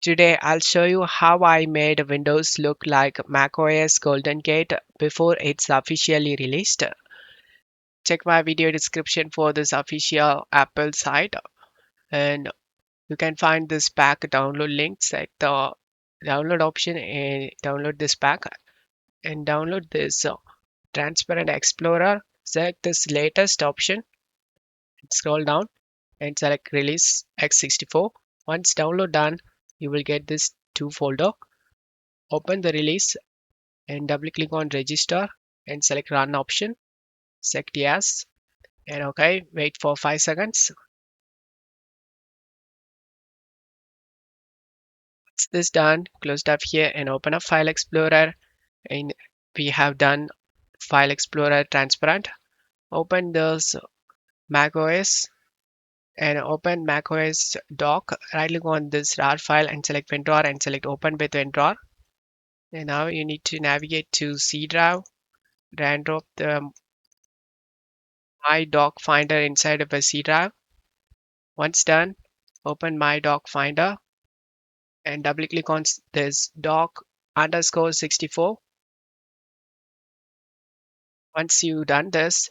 Today I'll show you how I made Windows look like macOS Golden Gate before it's officially released. Check my video description for this official Apple site and you can find this pack download link. Select the download option and download this pack and download this transparent explorer. Select this latest option, scroll down and select release x64. Once download done, you will get this two folder. Open the release and double click on register and select run option. Select yes and okay. Wait for 5 seconds. Once this done, close tab here and open up File Explorer. And we have done File Explorer transparent. Open this macOS and open macOS dock. Right click on this RAR file and select WinRAR and select open with WinRAR. And now you need to navigate to C drive, drag and drop the My Dock Finder inside of a C drive. Once done, open My Dock Finder and double click on this dock underscore 64. Once you've done this,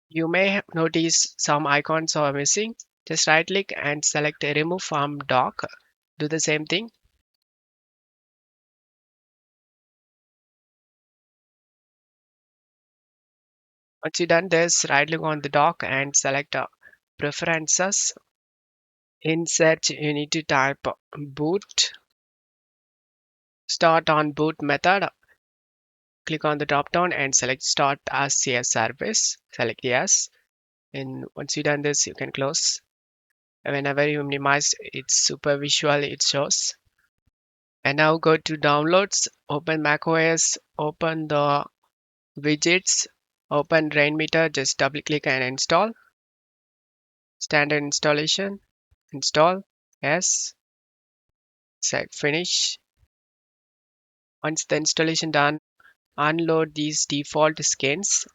you may notice some icons are missing. Just right click and select remove from dock. Do the same thing. Once you've done this, right click on the dock and select preferences. In search, you need to type boot. Start on boot method. Click on the drop down and select start as CS service. Select yes. And once you've done this, you can close. Whenever you minimize, it's super visual, it shows. And now go to downloads, open macOS, open the widgets, open Rainmeter, just double click and install. Standard installation, install, yes, select finish. Once the installation done, unload these default skins.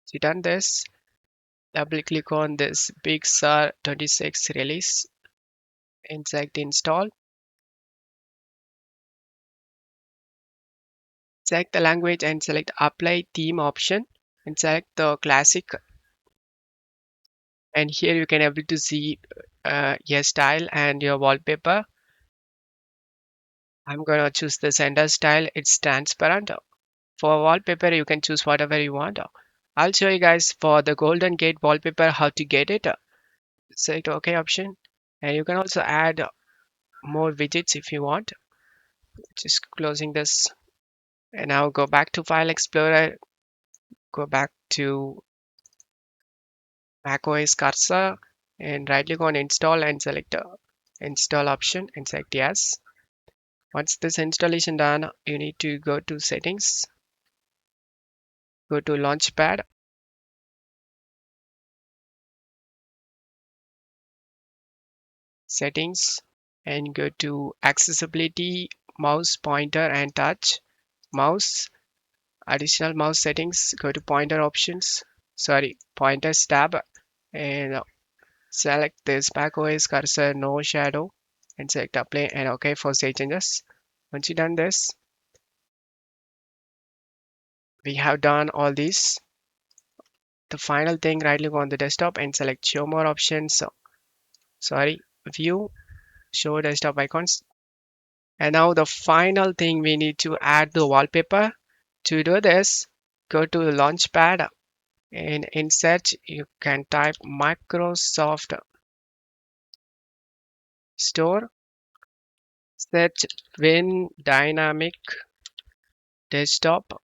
So you done this, double click on this Big Sur 26 release and select install. Select the language and select apply theme option and select the classic, and here you can able to see your style and your wallpaper. I'm gonna choose the sender style, it's transparent. For wallpaper you can choose whatever you want. I'll show you guys for the golden gate wallpaper how to get it. Select OK option and you can also add more widgets if you want. Just closing this and now go back to File Explorer, go back to macOS cursor and right click on install and select install option and select yes. Once this installation done, you need to go to settings, go to launchpad, settings and go to accessibility, mouse pointer and touch, mouse, additional mouse settings, go to pointer options, sorry, pointers tab and select this macOS cursor no shadow and select apply and OK for save changes. Once you done this, we have done all these. The final thing, right click on the desktop and select show more options. Sorry, view, show desktop icons. And now the final thing, we need to add the wallpaper. To do this, go to launchpad and in search you can type Microsoft Store, search Win Dynamic Desktop,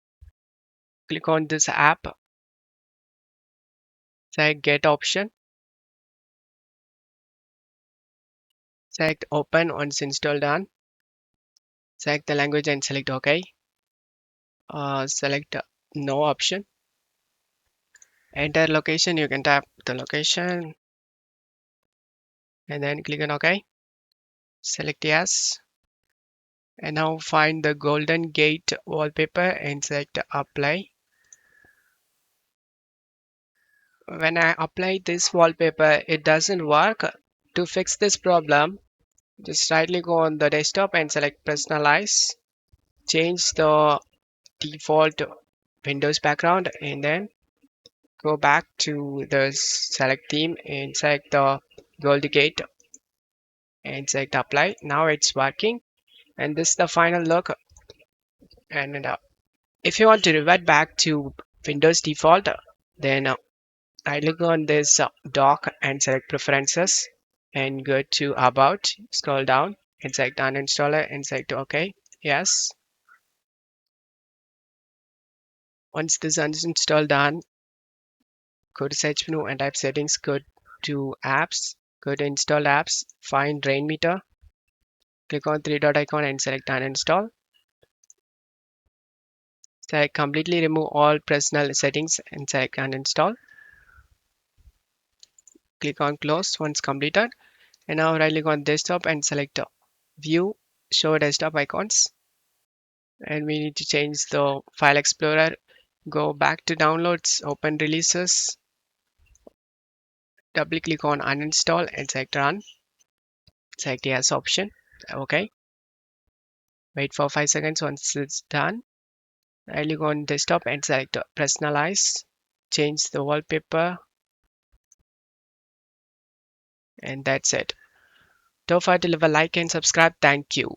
click on this app, select get option, select open. Once installed done, select the language and select OK. Select no option, enter location, you can type the location and then click on OK, select yes. And now find the golden gate wallpaper and select apply. When I apply this wallpaper, it doesn't work. To fix this problem, just rightly go on the desktop and select personalize, change the default Windows background, and then go back to the select theme and select the gold gate and select apply. Now it's working, and this is the final look. And if you want to revert back to Windows default, then I look on this dock and select preferences and go to about, scroll down and select uninstaller and select OK. Yes. Once this uninstall done, go to search menu and type settings, go to apps, go to install apps, find drain meter, click on three dot icon and select uninstall. Select completely remove all personal settings and select uninstall. Click on close once completed. And now right click on desktop and select view, show desktop icons. And we need to change the file explorer. Go back to downloads, open releases, double click on uninstall and select run. Select yes option. Okay. Wait for 5 seconds. Once it's done, right click on desktop and select personalize. Change the wallpaper, and that's it. Don't forget to leave a like and subscribe. Thank you.